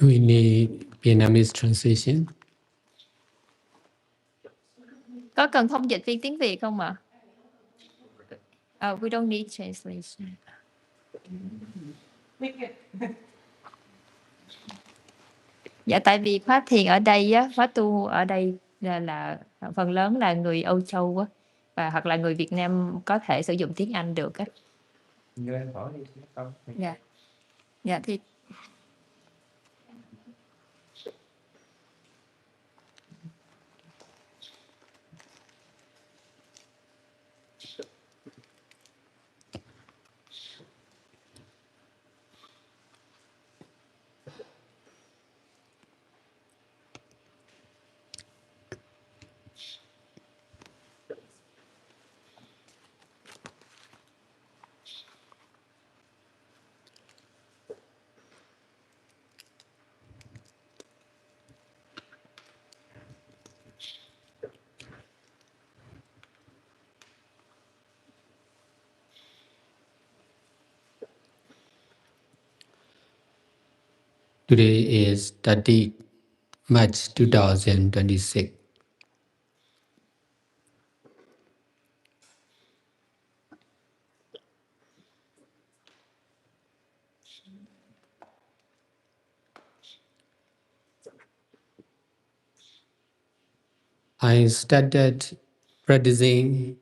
Do we need Vietnamese translation? Có cần thông dịch viên tiếng Việt không ạ? We don't need translation. Dạ, tại vì khóa thiền ở đây á, khóa tu ở đây là phần lớn là người Âu Châu á, và hoặc là người Việt Nam có thể sử dụng tiếng Anh được á. Dạ. Dạ thì Today is 30 March 2026. I started practicing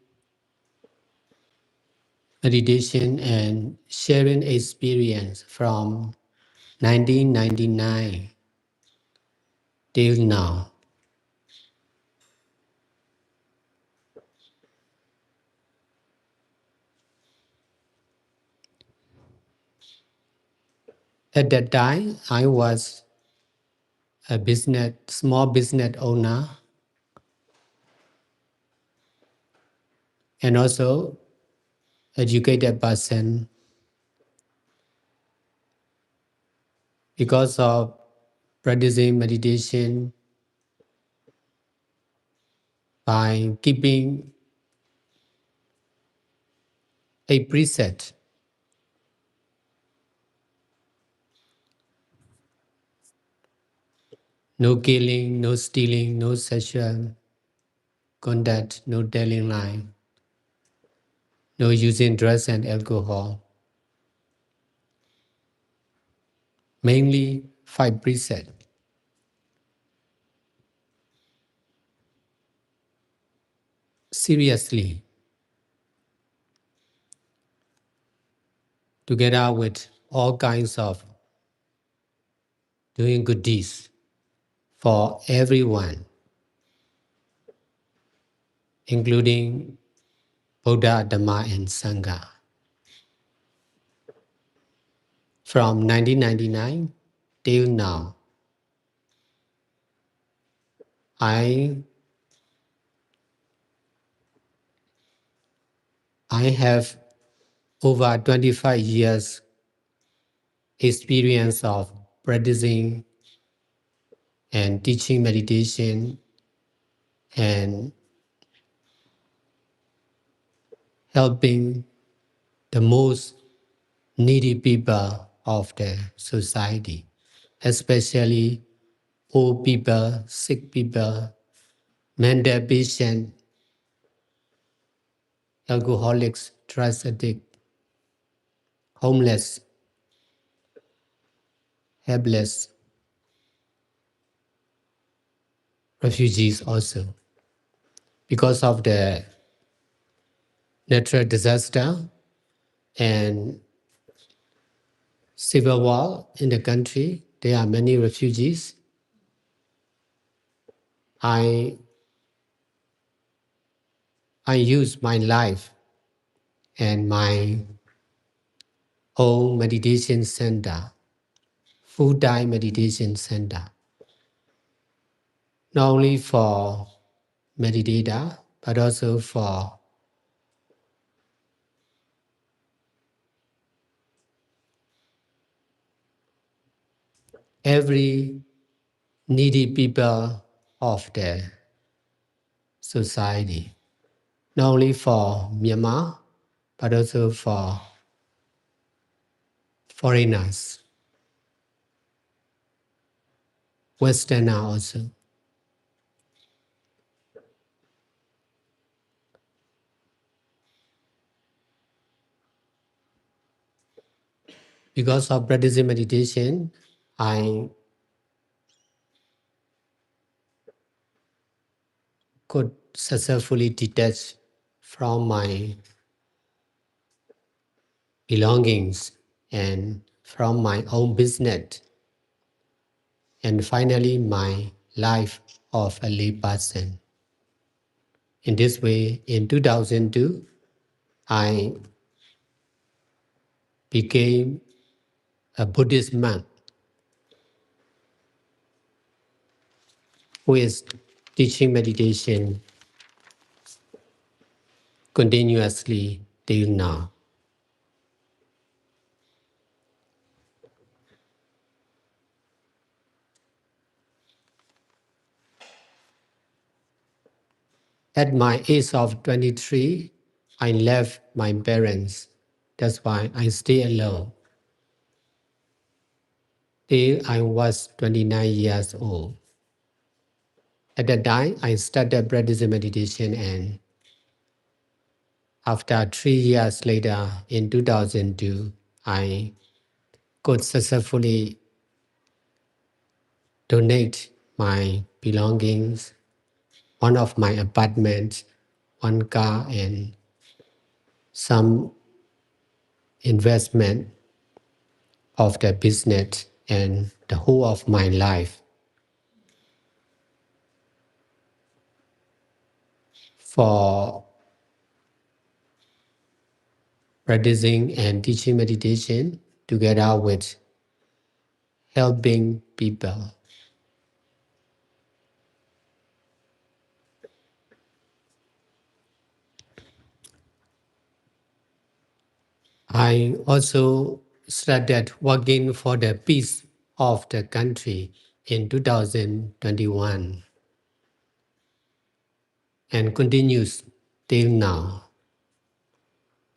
meditation and sharing experience from 1999 till now. At that time, I was a small business owner, and also educated person. Because of practicing meditation by keeping a preset, no killing, no stealing, no sexual conduct, no telling lie, no using drugs and alcohol. Mainly 5 precepts. Seriously, together with all kinds of doing good deeds for everyone, including Buddha, Dhamma, and Sangha. From 1999 till now, I have over 25 years experience of practicing and teaching meditation and helping the most needy people of the society, especially old people, sick people, mental patients, alcoholics, drug addicts, homeless, helpless, refugees also. Because of the natural disaster and civil war in the country, there are many refugees. I use my life and my own meditation center, full-time meditation center, not only for meditator, but also for every needy people of the society, not only for Myanmar, but also for foreigners. Westerner also. Because of practicing meditation, I could successfully detach from my belongings and from my own business, and finally my life of a lay person. In this way, in 2002, I became a Buddhist monk who is teaching meditation continuously till now. At my age of 23, I left my parents. That's why I stay alone. Till I was 29 years old. At that time, I started practicing meditation, and after 3 years later, in 2002, I could successfully donate my belongings, one of my apartments, one car, and some investment of the business and the whole of my life for practicing and teaching meditation together with helping people. I also started working for the peace of the country in 2021 and continues till now.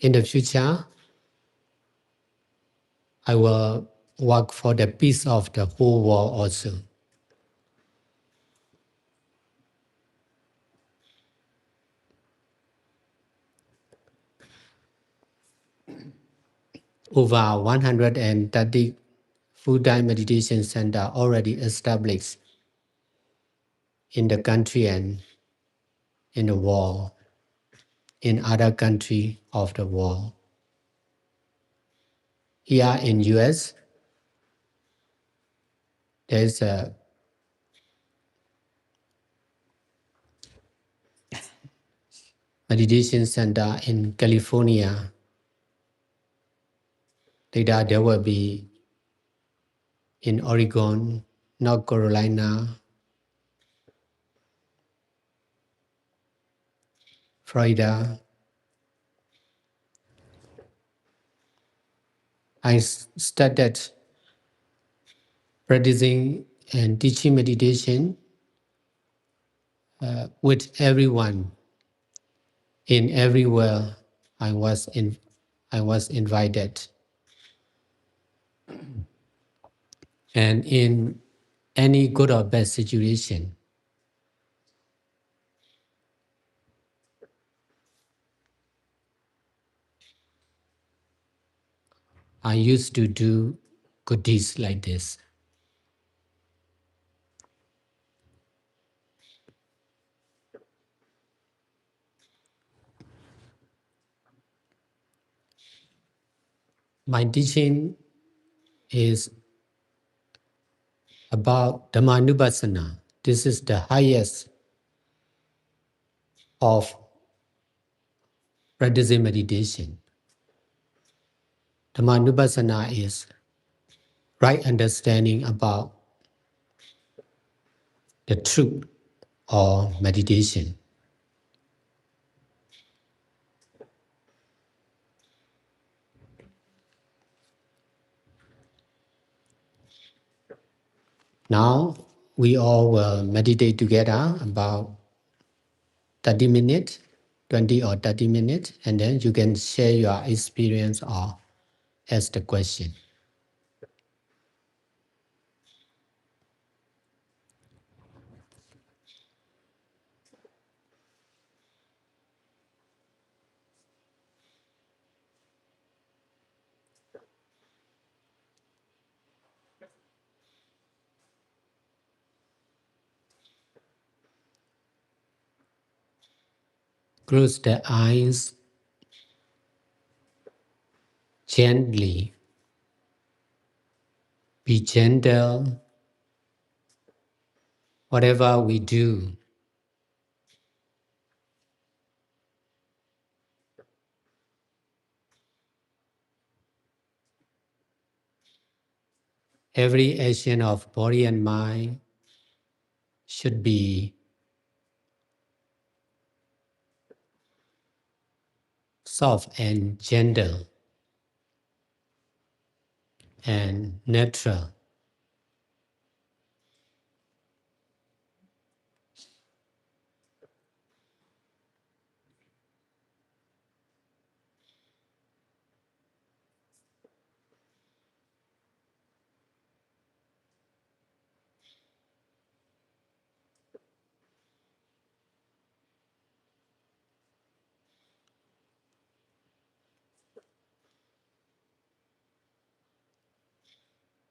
In the future, I will work for the peace of the whole world also. Over 130 full-time meditation centers already established in the country and in the world, in other countries of the world. Here in US, there is a meditation center in California. Later there will be in Oregon, North Carolina, Florida. I started practicing and teaching meditation with everyone in everywhere I was invited. And in any good or bad situation, I used to do good deeds like this. My teaching is about Dhammanupassana. This is the highest of practicing meditation. Dhammanupassana is right understanding about the truth or meditation. Now we all will meditate together about 30 minutes, 20 or 30 minutes, and then you can share your experience or ask the question. Close the eyes gently. Be gentle. Whatever we do, every action of body and mind should be soft and gentle and natural.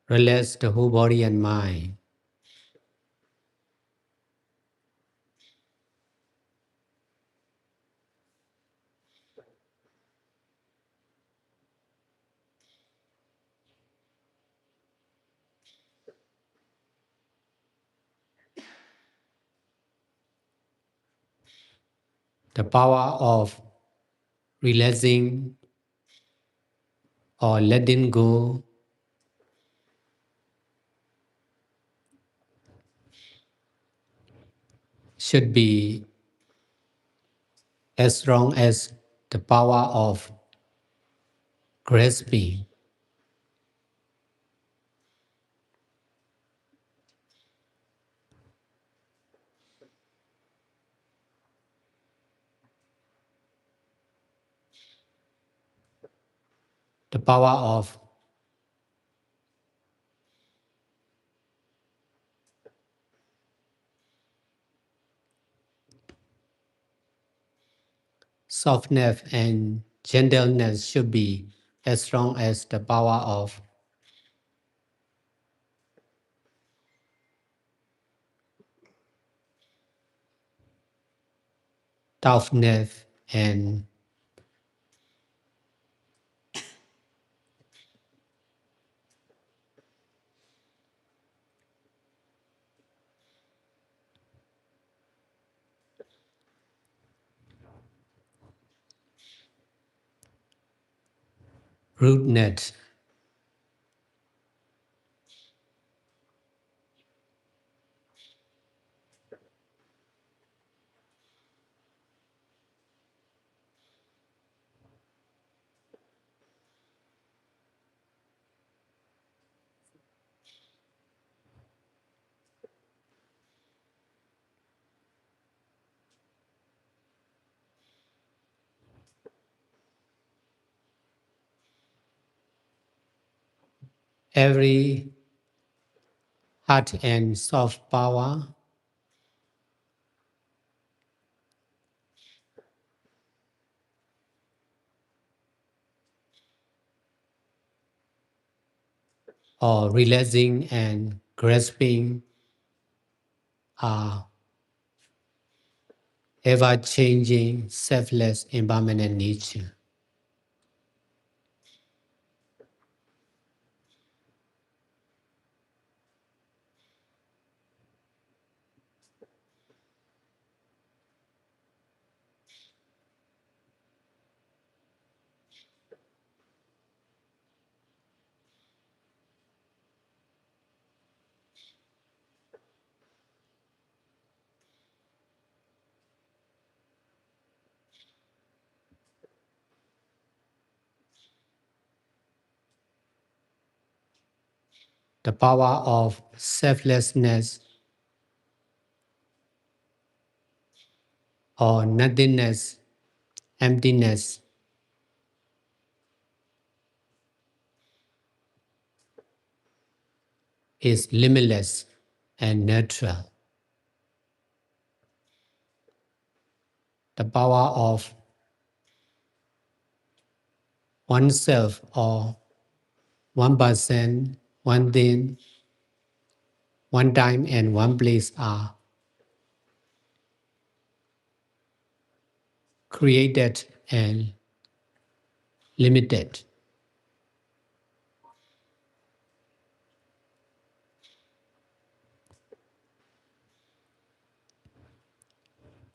Relax the whole body and mind. The power of relaxing or letting go should be as strong as the power of grasping. The power of softness and gentleness should be as strong as the power of toughness and rudeness. Every hard and soft power or relaxing and grasping are ever-changing, selfless, impermanent nature. The power of selflessness or nothingness, emptiness is limitless and natural. The power of oneself or one person, one thing, one time and one place are created and limited.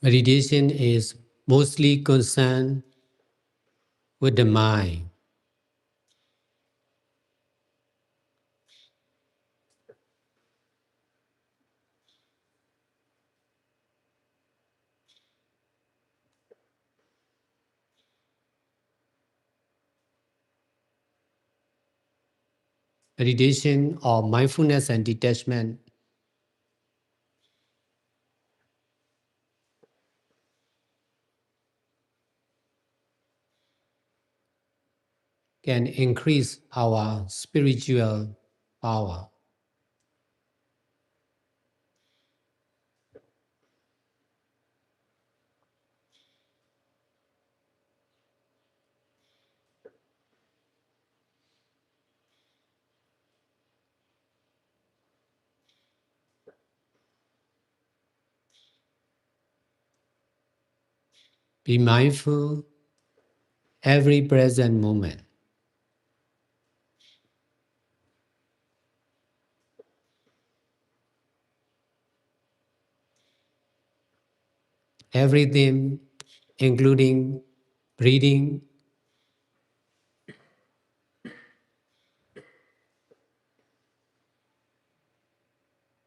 Meditation is mostly concerned with the mind. Meditation or mindfulness and detachment can increase our spiritual power. Be mindful every present moment. Everything, including breathing,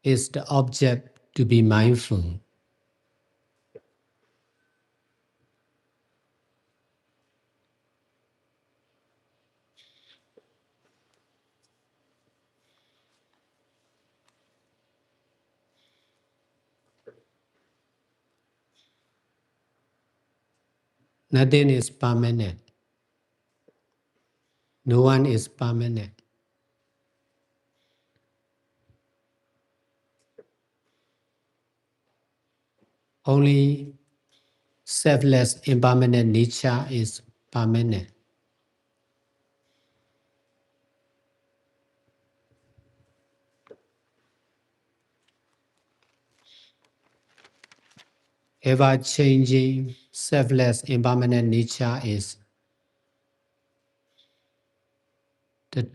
is the object to be mindful. Nothing is permanent. No one is permanent. Only selfless impermanent nature is permanent. Ever-changing, selfless impermanent nature is the,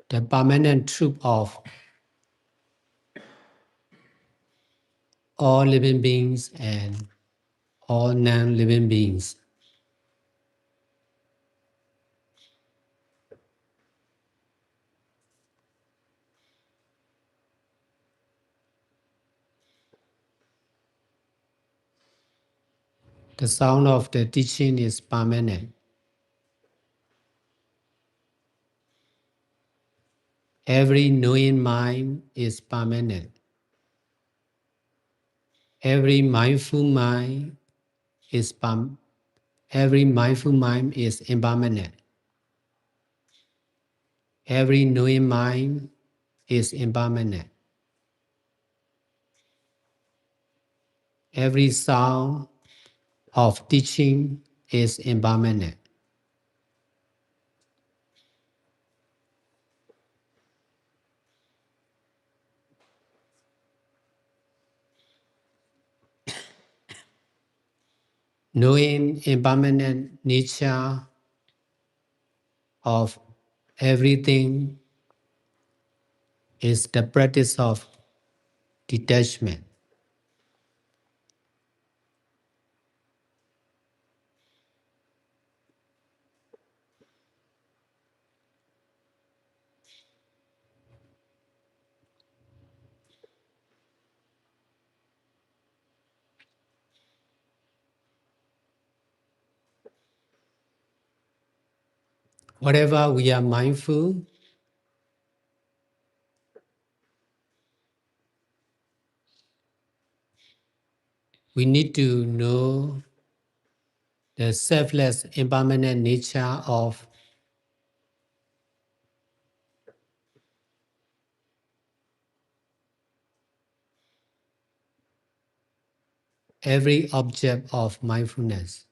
the permanent truth of all living beings and all non-living beings. The sound of the teaching is permanent. Every knowing mind is permanent. Every mindful mind is every mindful mind is impermanent. Every knowing mind is impermanent. Every sound of teaching is impermanent. Knowing impermanent nature of everything is the practice of detachment. Whatever we are mindful, we need to know the selfless impermanent nature of every object of mindfulness.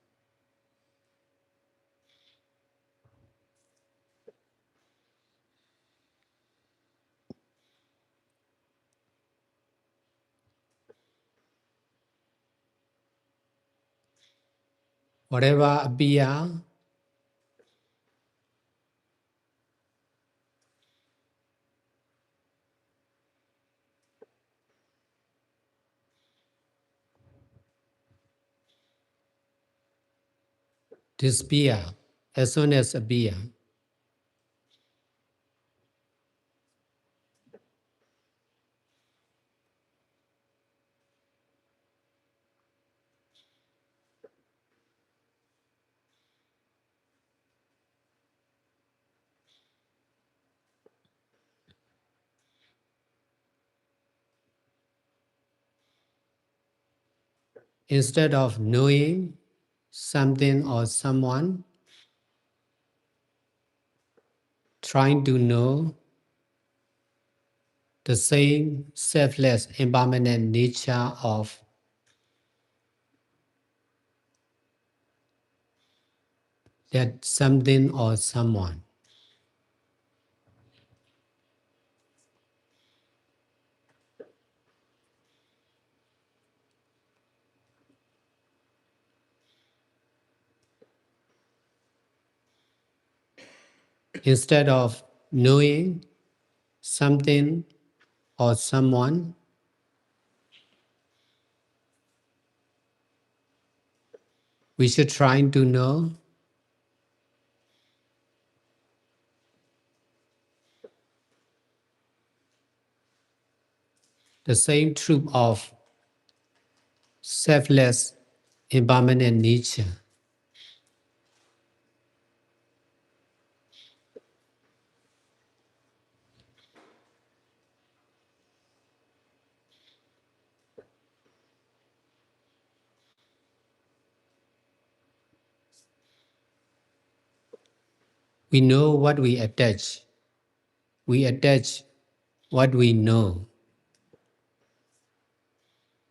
whatever appear, disappear as soon as appear. Instead of knowing something or someone, trying to know the same selfless, impermanent nature of that something or someone. Instead of knowing something or someone, we should try to know the same truth of selfless, impermanent nature. We know what we attach. We attach what we know.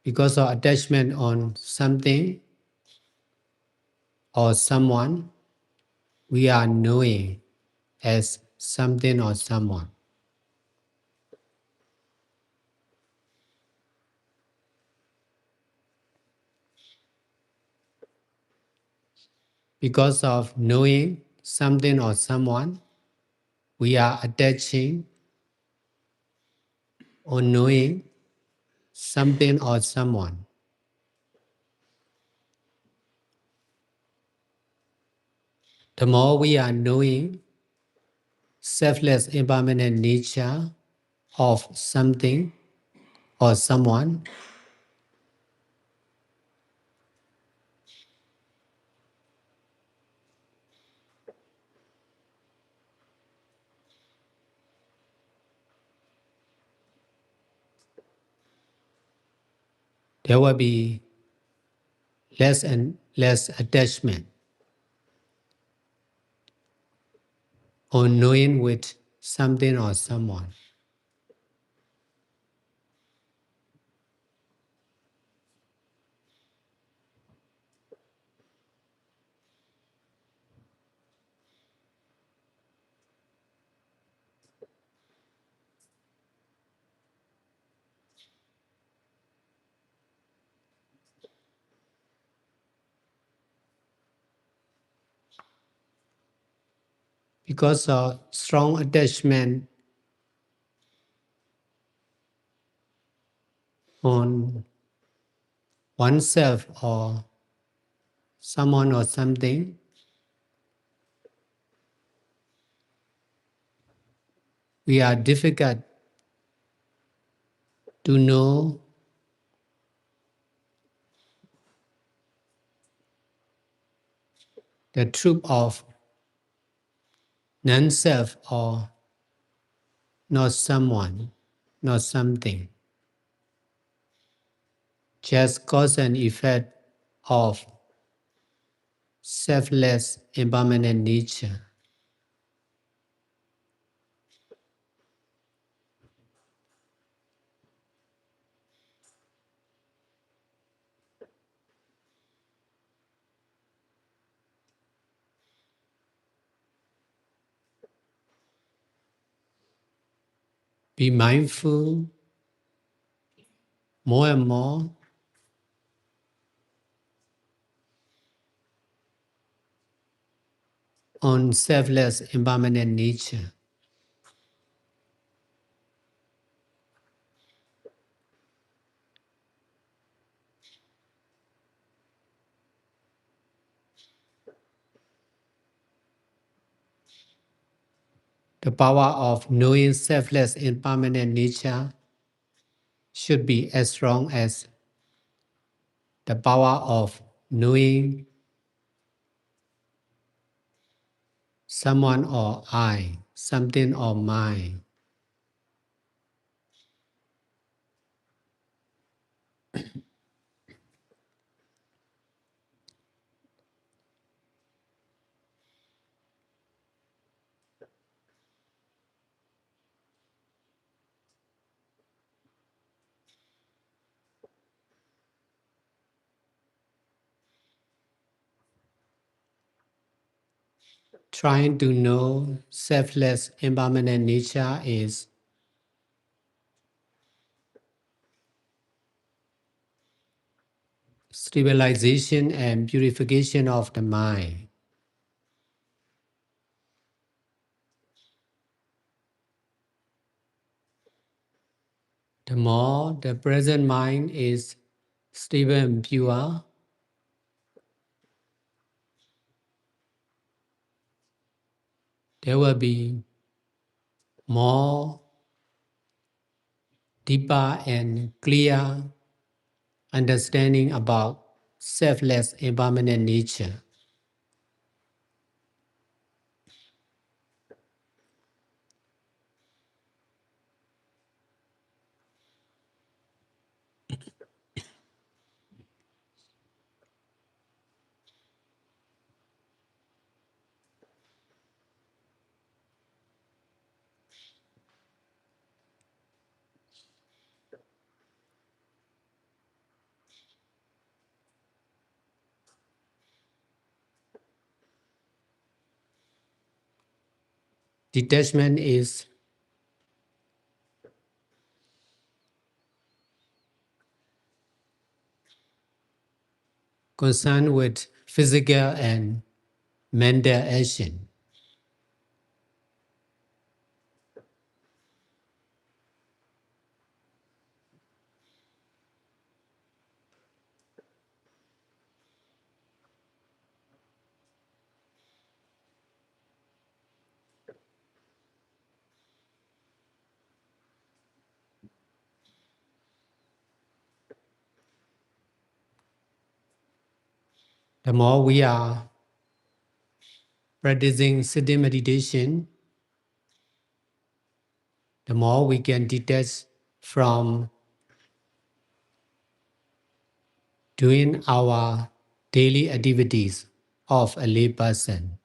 Because of attachment on something or someone, we are knowing as something or someone. Because of knowing something or someone, we are attaching or knowing something or someone. The more we are knowing selfless, impermanent nature of something or someone, there will be less and less attachment or knowing with something or someone. Because of strong attachment on oneself or someone or something, we are difficult to know the truth of non-self or not someone, not something. Just cause and effect of selfless, impermanent nature. Be mindful more and more on selfless impermanent nature. The power of knowing selfless impermanent nature should be as strong as the power of knowing someone or I, something or mine. Trying to know selfless impermanent nature is stabilization and purification of the mind. The more the present mind is stable and pure, there will be more deeper and clear understanding about selfless impermanent nature. Detachment is concerned with physical and mental action. The more we are practicing sitting meditation, the more we can detach from doing our daily activities of a lay person.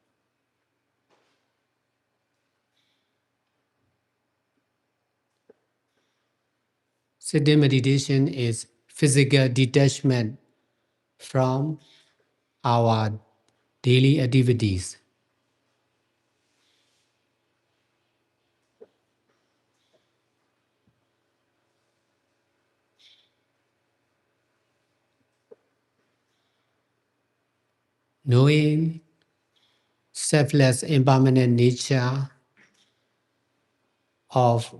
Sitting meditation is physical detachment from our daily activities. Knowing selfless impermanent nature of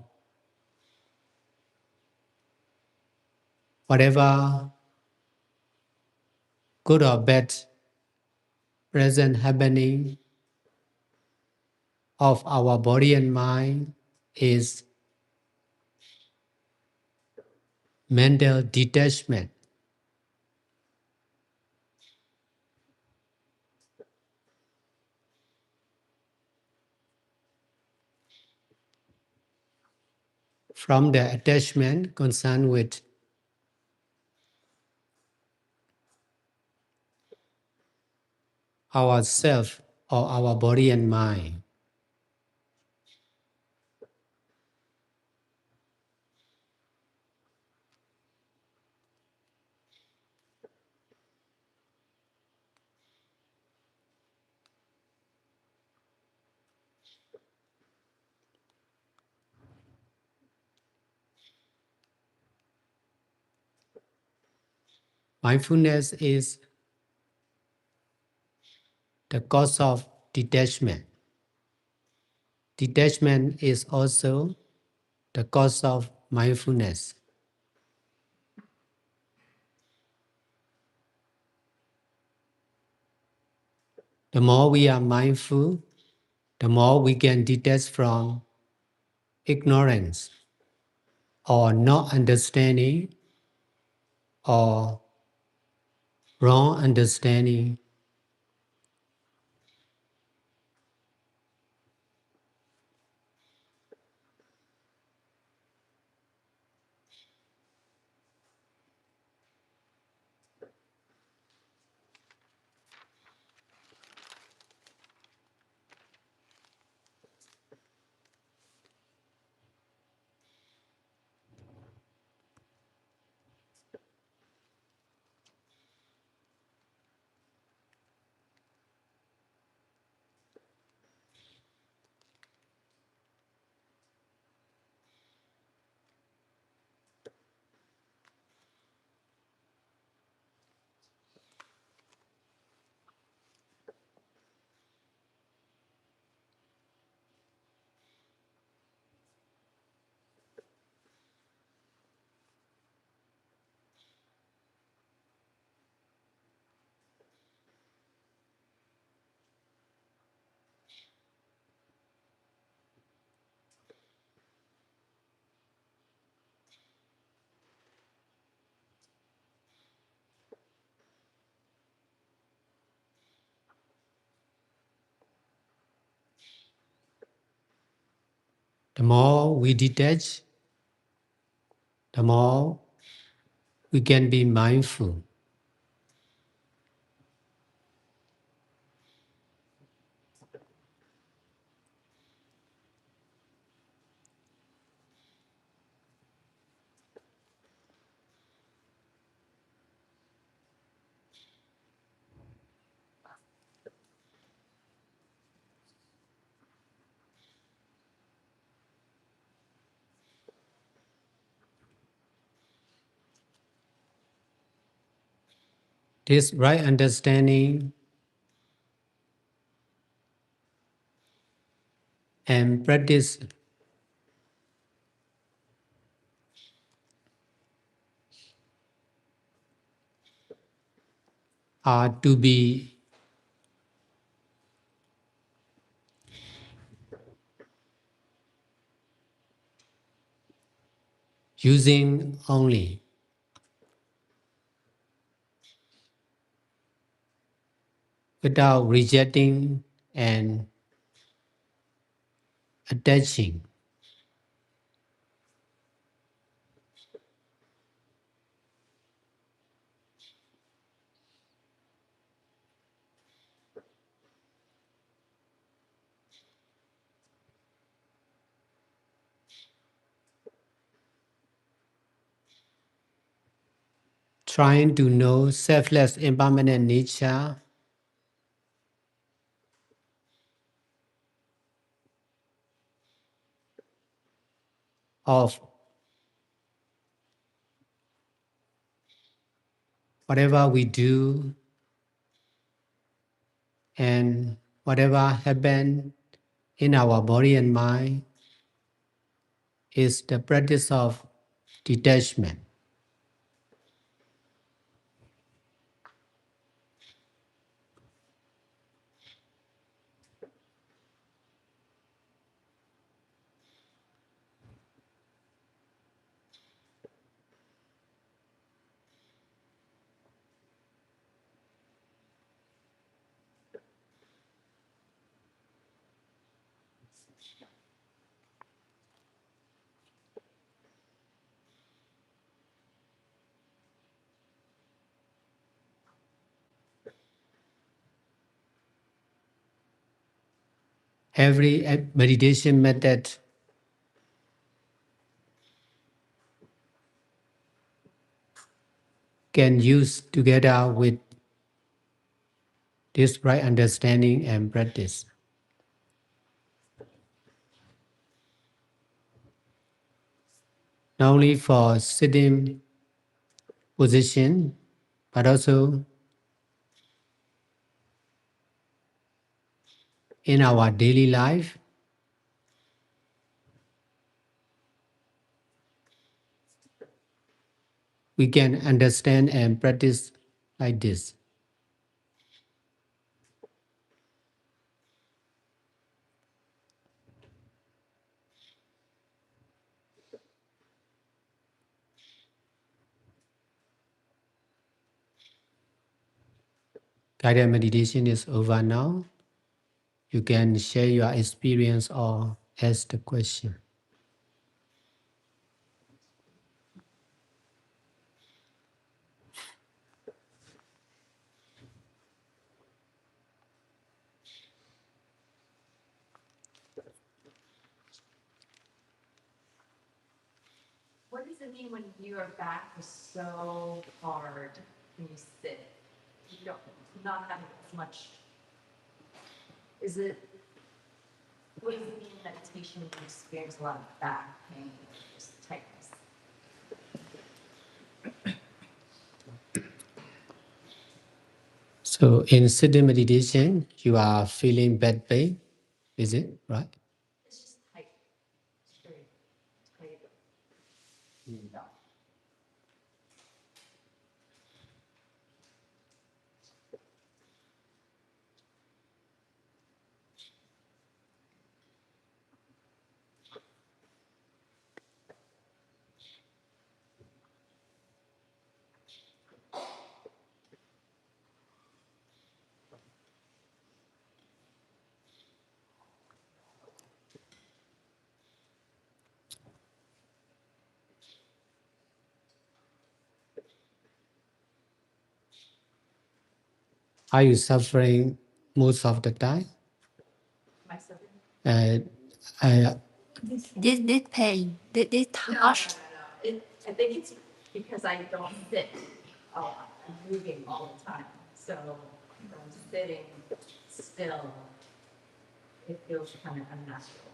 whatever good or bad present happening of our body and mind is mental detachment. From the attachment concerned with ourself or our body and mind. Mindfulness is the cause of detachment. Detachment is also the cause of mindfulness. The more we are mindful, the more we can detach from ignorance or not understanding or wrong understanding. The more we detach, the more we can be mindful. This right understanding and practice are to be using only without rejecting and attaching. Trying to know selfless impermanent nature of whatever we do and whatever happens in our body and mind is the practice of detachment. Every meditation method can use together with this right understanding and practice. Not only for sitting position, but also in our daily life, we can understand and practice like this. Guided meditation is over now. You can share your experience or ask the question. What does it mean when your back is so hard when you sit? You don't not having as much. Is it what does it mean in meditation when you experience a lot of back pain or just tightness? So in sitting meditation, you are feeling bad pain, is it right? It's just tight, straight, tight. No. Are you suffering most of the time? Myself. Uh, I, This pain, this touch. No. I think it's because I don't sit a lot. I'm moving all the time. So when I'm sitting still, it feels kind of unnatural.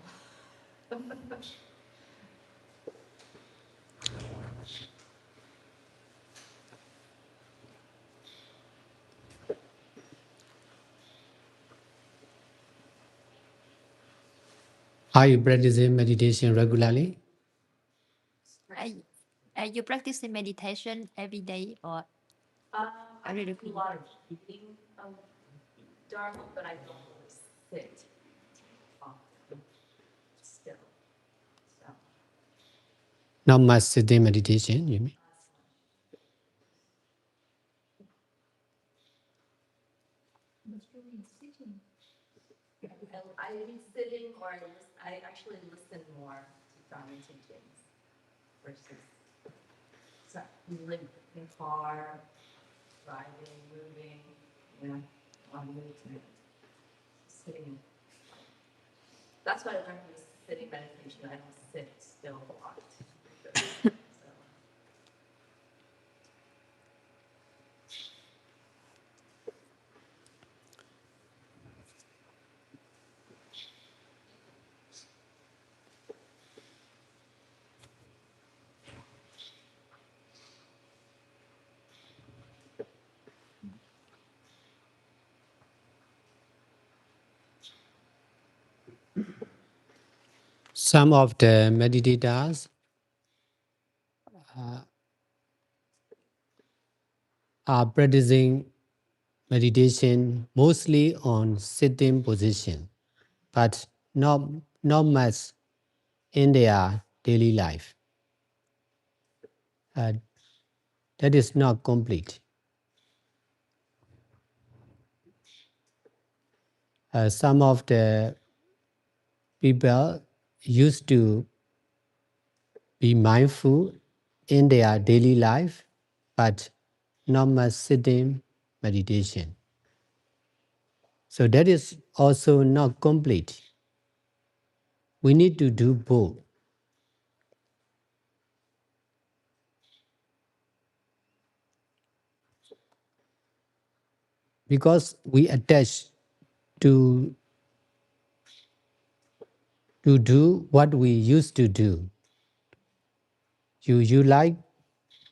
are you practicing meditation regularly? Are you practicing meditation every day or? I do a lot of reading of Dharma, but I don't really sit often still. So. Not much sitting meditation, you mean? I am sitting or I actually listen more to Dharma teachings versus so you live in a car, driving, moving, on movement, sitting. That's what I learned with sitting meditation. I don't sit still a lot. So. Some of the meditators are practicing meditation mostly on sitting position, but not much in their daily life. Uh, that is not complete. Some of the people used to be mindful in their daily life, but not much sitting meditation. So that is also not complete. We need to do both. Because we attach to do what we used to do. You like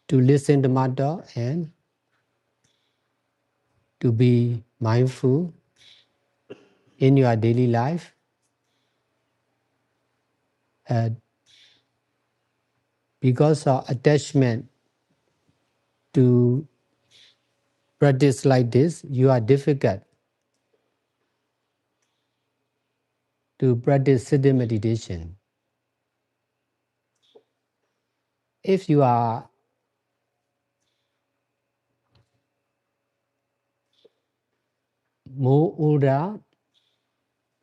to listen to matter and to be mindful in your daily life, uh, because of attachment to practice like this, you are difficult to practice sitting meditation. If you are more older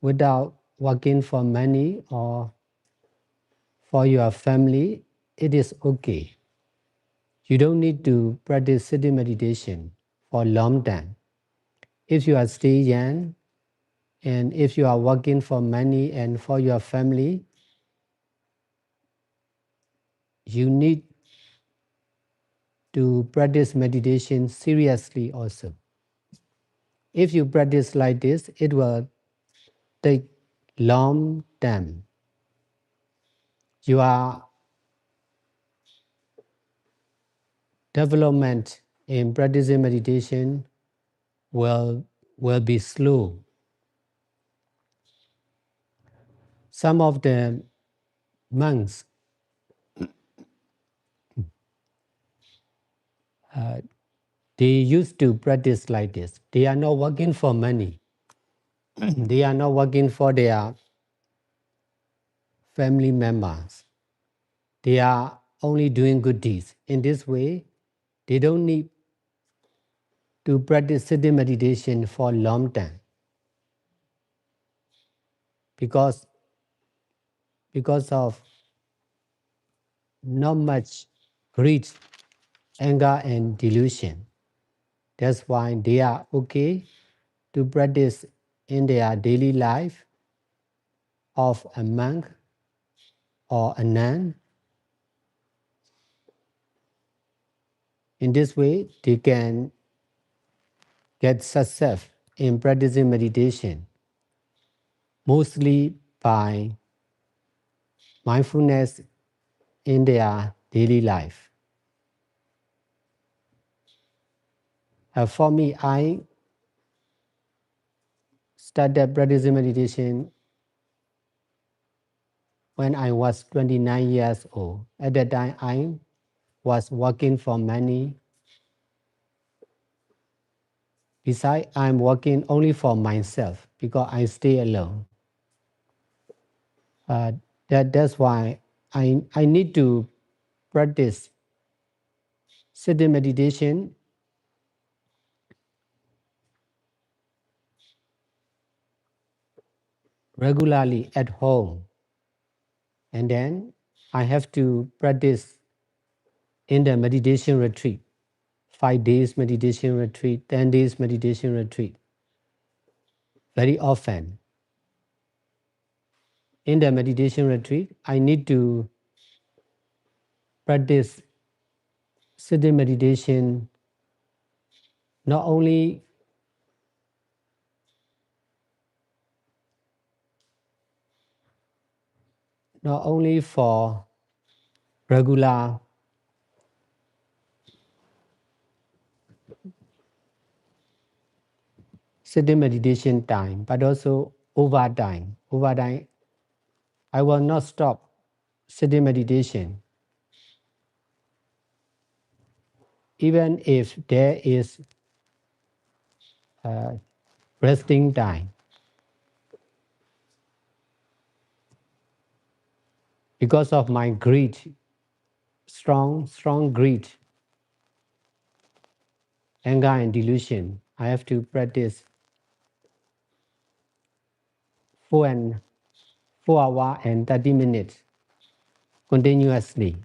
without working for money or for your family, it is okay. You don't need to practice sitting meditation for a long time. If you are still young and if you are working for money and for your family, you need to practice meditation seriously also. If you practice like this, it will take long time. Your development in practicing meditation will be slow. Some of the monks, they used to practice like this. They are not working for money. They are not working for their family members. They are only doing good deeds. In this way, they don't need to practice sitting meditation for a long time because of not much greed, anger, and delusion. That's why they are okay to practice in their daily life of a monk or a nun. In this way, they can get success in practicing meditation, mostly by mindfulness in their daily life. For me, I started practicing meditation when I was 29 years old. At that time, I was working for money. Besides, I'm working only for myself because I stay alone. Uh, that's why I need to practice sitting meditation regularly at home. And then I have to practice in the meditation retreat, 5 days meditation retreat, 10 days meditation retreat, very often. In the meditation retreat, I need to practice sitting meditation not only for regular sitting meditation time, but also overtime. Overtime, I will not stop sitting meditation, even if there is resting time. Because of my greed, strong greed, anger and delusion, I have to practice 4 hours and 30 minutes continuously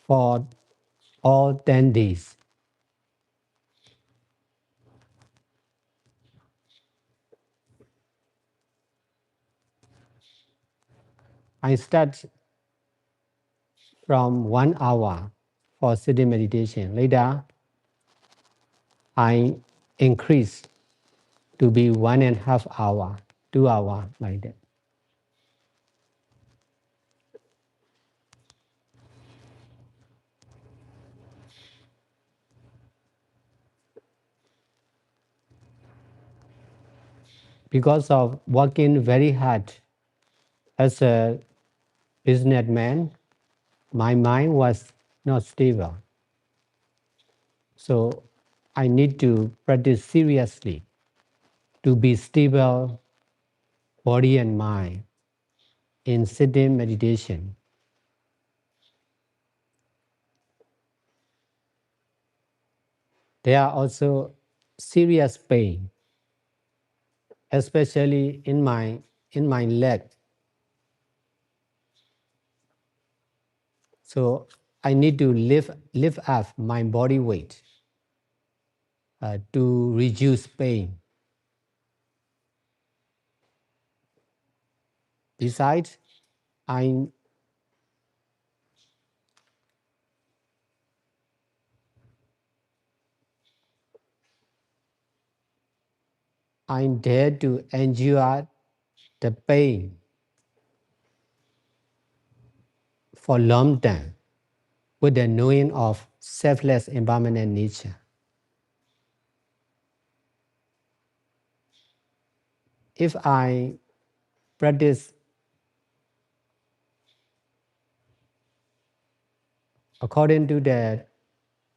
for all 10 days. I start from 1 hour for sitting meditation. Later, I increase to be 1.5 hour, 2 hours, like that. because of working very hard as a businessman, my mind was not stable. So I need to practice seriously to be stable body and mind in sitting meditation. There are also serious pain, especially in my leg. So I need to lift up my body weight to reduce pain. Besides, I I dare to endure the pain for long time with the knowing of selfless impermanent nature. If I practice according to the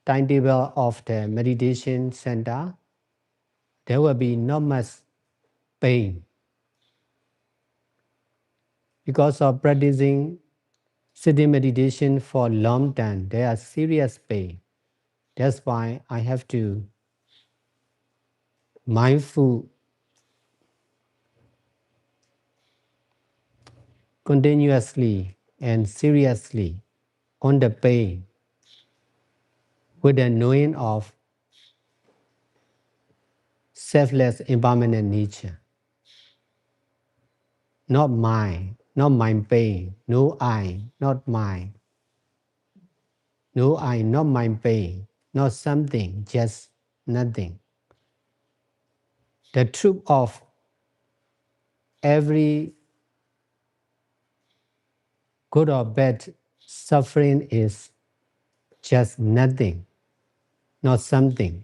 timetable of the meditation center, there will be not much pain. Because of practicing sitting meditation for long time, there are serious pain. That's why I have to mindful continuously and seriously on the pain with the knowing of selfless impermanent nature. Not mine, not my pain. No I, not mine. No I, not my pain. Not something, just nothing. The truth of every good or bad suffering is just nothing, not something.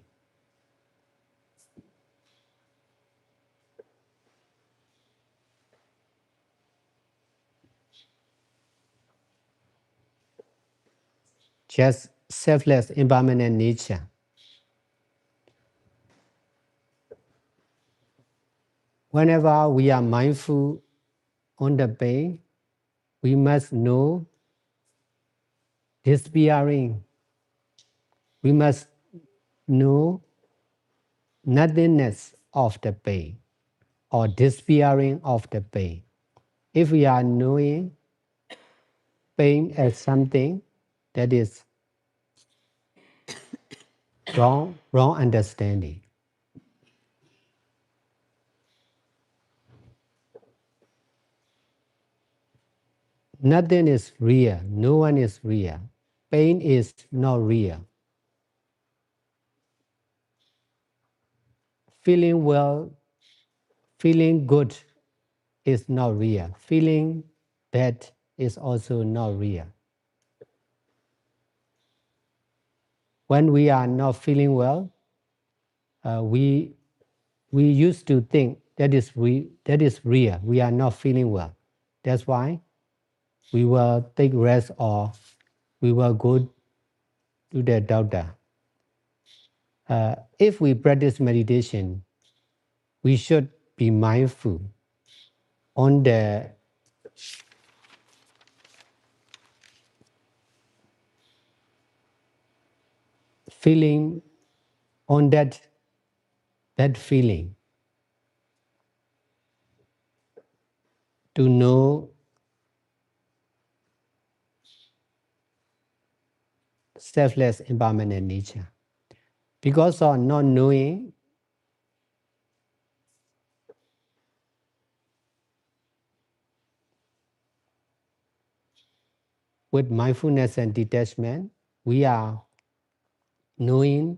Just selfless impermanent nature. Whenever we are mindful on the pain, we must know despairing. We must know nothingness of the pain or despairing of the pain. If we are knowing pain as something that is wrong understanding. Nothing is real. No one is real. Pain is not real. Feeling well, feeling good is not real. Feeling bad is also not real. When we are not feeling well, we used to think that is real. We are not feeling well. That's why we will take rest or we will go to the doctor. If we practice meditation, we should be mindful on the feeling, on that feeling, to know selfless impermanent nature. Because of not knowing, with mindfulness and detachment, we are knowing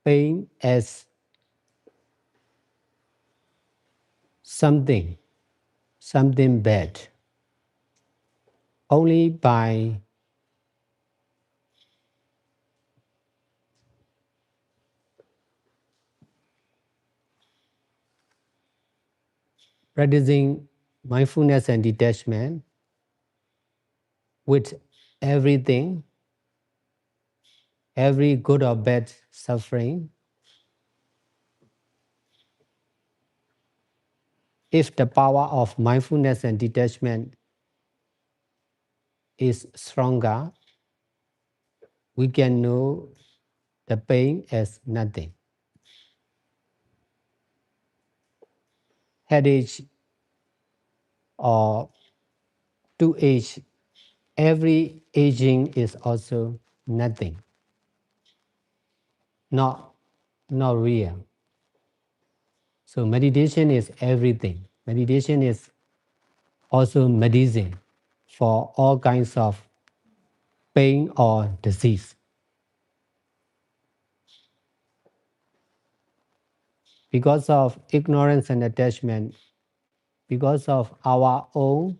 pain as something bad. Only by practicing mindfulness and detachment with everything, every good or bad suffering, if the power of mindfulness and detachment is stronger, we can know the pain as nothing. Headache or to age, every aging is also nothing, not, not real. So meditation is everything. Meditation is also medicine for all kinds of pain or disease. Because of ignorance and attachment, because of our own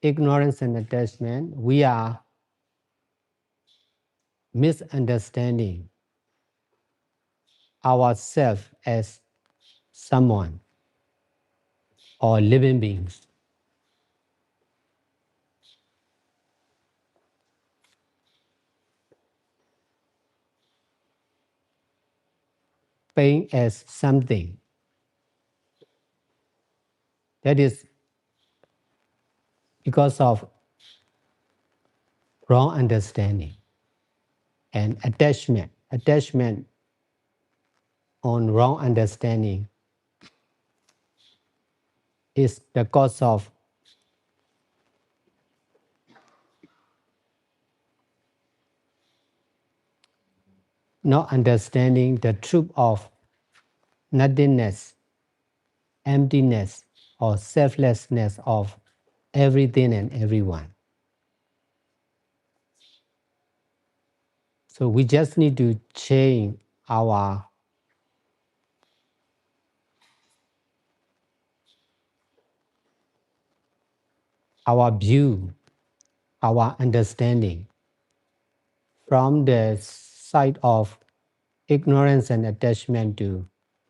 ignorance and attachment, we are misunderstanding ourselves as someone or living beings. Pain as something. That is because of wrong understanding and attachment. Attachment on wrong understanding is the cause of not understanding the truth of nothingness, emptiness, or selflessness of everything and everyone. So we just need to change our view, our understanding from the side of ignorance and attachment to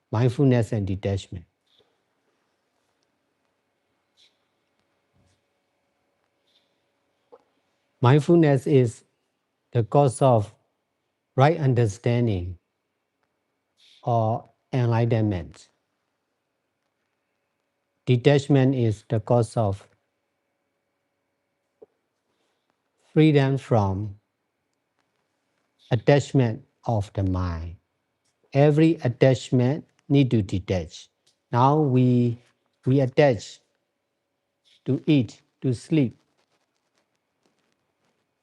mindfulness and detachment. Mindfulness is the cause of right understanding or enlightenment. Detachment is the cause of freedom from attachment of the mind. Every attachment need to detach. Now we attach to eat, to sleep,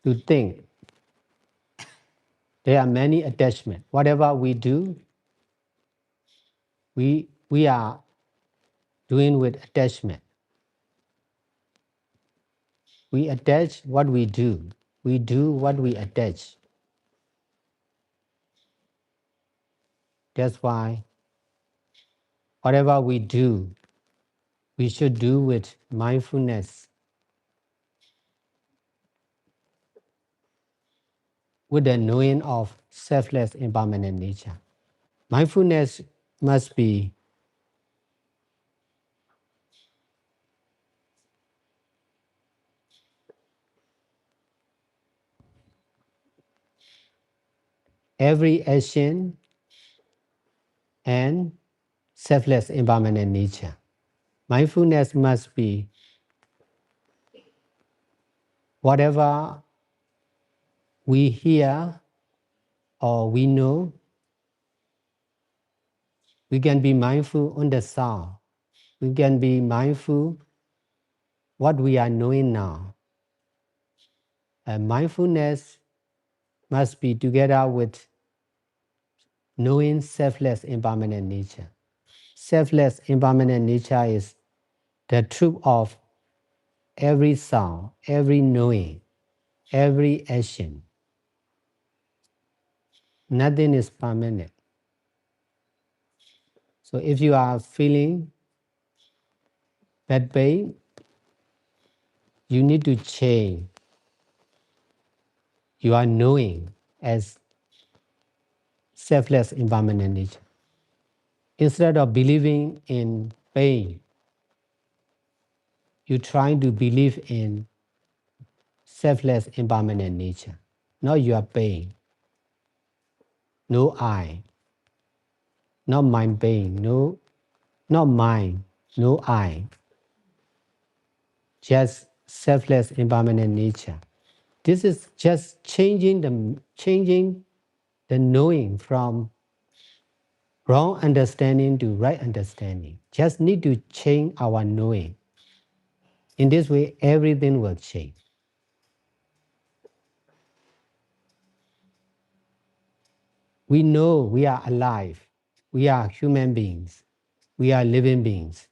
to think. There are many attachments. Whatever we do, we are doing with attachment. We attach what we do. We do what we attach. That's why whatever we do, we should do with mindfulness, with the knowing of selfless impermanent nature. Mindfulness must be every action and selfless impermanent nature. Mindfulness must be whatever we hear or we know, we can be mindful on the sound. We can be mindful what we are knowing now. And mindfulness must be together with knowing selfless impermanent nature. Selfless impermanent nature is the truth of every sound, every knowing, every action. Nothing is permanent. So if you are feeling that pain, you need to change. You are knowing as selfless impermanent nature. Instead of believing in pain, you're trying to believe in selfless impermanent nature. Not your pain, no I, not my pain, no, not mine, no I, just selfless impermanent nature. This is just changing the knowing from wrong understanding to right understanding. Just need to change our knowing. In this way, everything will change. We know we are alive. We are human beings. We are living beings.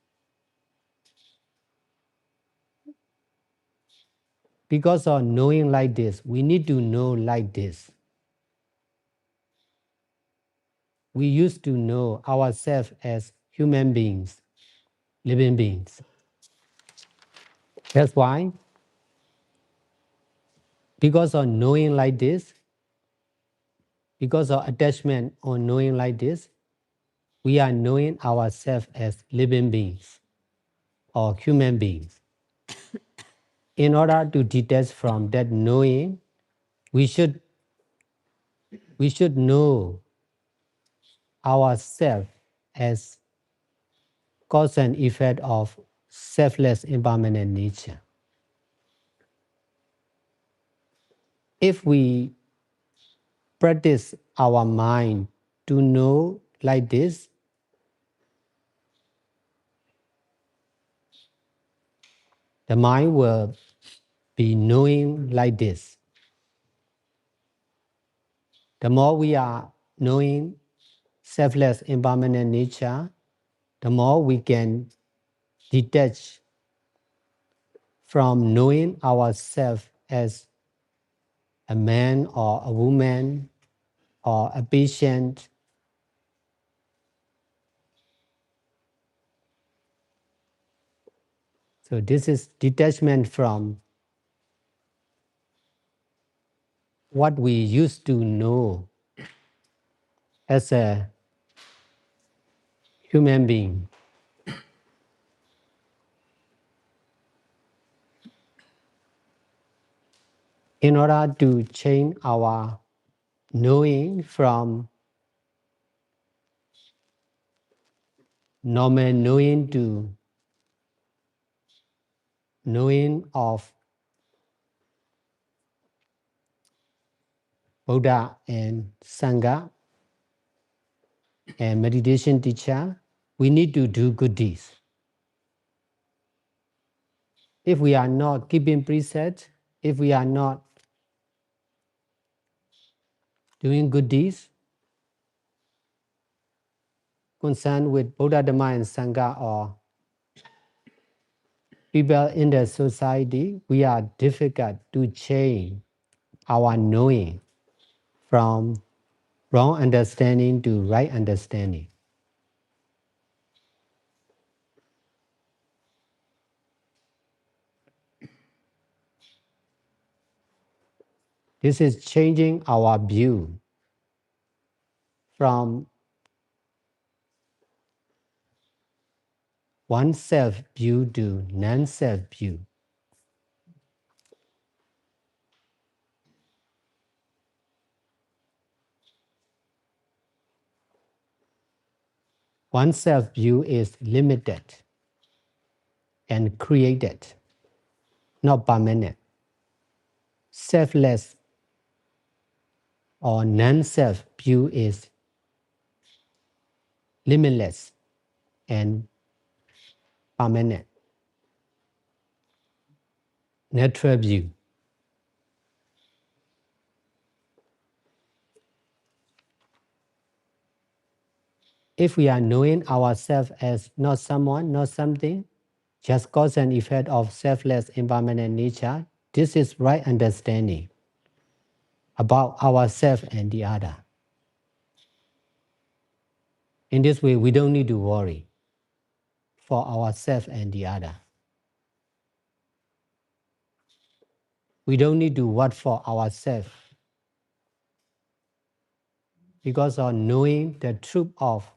Because of knowing like this, we need to know like this. We used to know ourselves as human beings, living beings. That's why, because of knowing like this, because of attachment or knowing like this, we are knowing ourselves as living beings or human beings. In order to detach from that knowing, we should know ourselves as cause and effect of selfless impermanent nature. If we practice our mind to know like this, the mind will be knowing like this. The more we are knowing selfless impermanent nature, the more we can detach from knowing ourselves as a man or a woman or a patient. So this is detachment from what we used to know as a human being. In order to change our knowing from normal knowing to knowing of Buddha and Sangha and meditation teacher, we need to do good deeds. If we are not keeping precepts, if we are not doing good deeds, concerned with Buddha, Dhamma, and Sangha or people in the society, we are difficult to change our knowing from wrong understanding to right understanding. This is changing our view from one-self view to non-self view. One-self view is limited and created, not permanent. Selfless or non-self view is limitless and permanent. Natural view. If we are knowing ourselves as not someone, not something, just cause and effect of selfless impermanent nature, this is right understanding about ourselves and the other. In this way, we don't need to worry for ourselves and the other. We don't need to work for ourselves because of knowing the truth of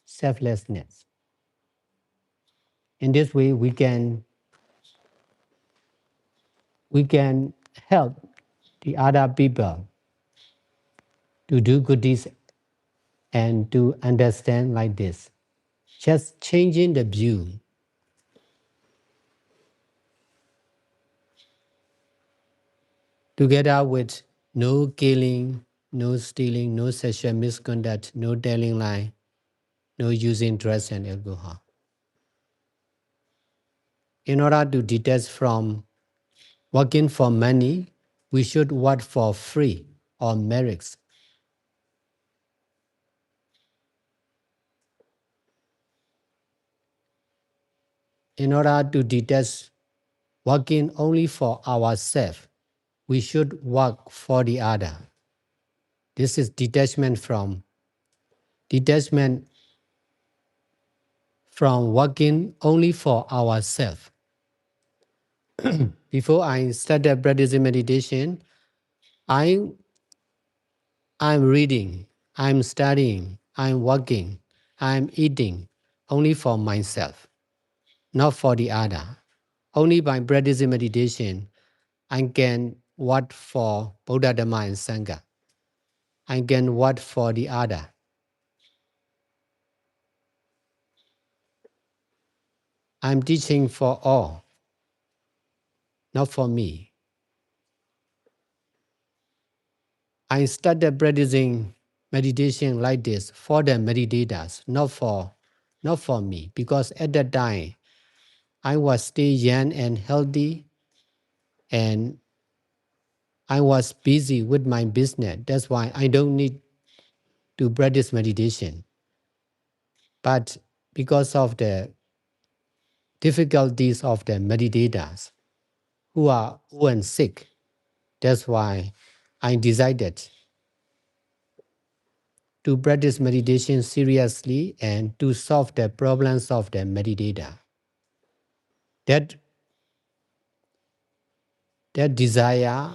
selflessness. In this way, we can we can help the other people to do good deeds and to understand like this. Just changing the view. Together with no killing, no stealing, no sexual misconduct, no telling lie, no using drugs and alcohol. In order to detach from working for money, we should work for free or merits. In order to detach working only for ourselves, we should work for the other. This is detachment from working only for ourselves. Before I started practicing meditation, I'm reading, I'm studying, I'm working, I'm eating only for myself, not for the other. Only by practicing meditation, I can work for Buddha, Dhamma, and Sangha. I can work for the other. I'm teaching for all, not for me. I started practicing meditation like this for the meditators, not for me, because at that time I was still young and healthy, and I was busy with my business. That's why I don't need to practice meditation. But because of the difficulties of the meditators who are old and sick, that's why I decided to practice meditation seriously and to solve the problems of the meditator. That, that desire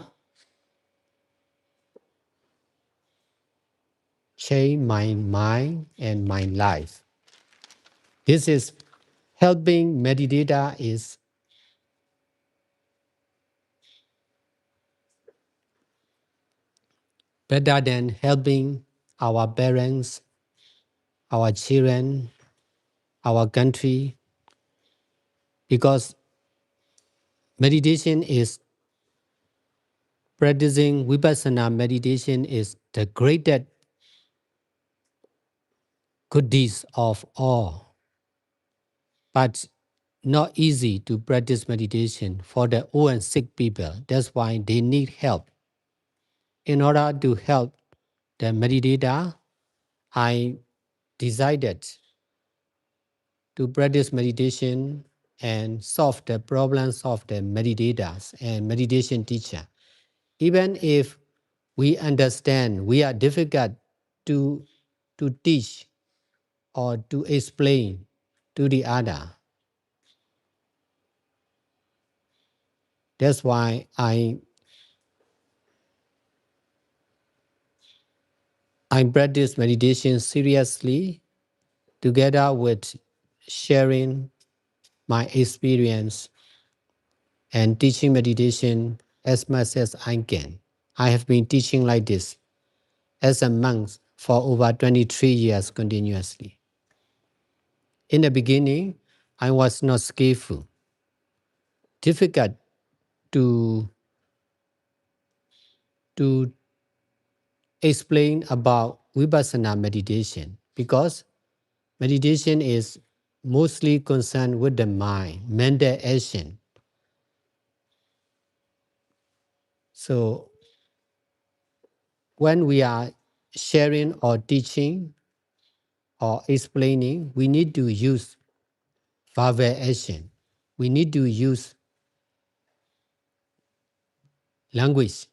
changed my mind and my life. This is helping meditator is better than helping our parents, our children, our country, because meditation is practicing vipassana meditation is the greatest good deeds of all, but not easy to practice meditation for the old and sick people. That's why they need help. In order to help the meditator, I decided to practice meditation and solve the problems of the meditators and meditation teacher. Even if we understand we are difficult to teach or to explain to the other. That's why I practice meditation seriously together with sharing my experience and teaching meditation as much as I can. I have been teaching like this as a monk for over 23 years continuously. In the beginning, I was not skillful, difficult to explain about vipassana meditation because meditation is mostly concerned with the mind, mental action. So when we are sharing or teaching or explaining, we need to use verbal action. We need to use language.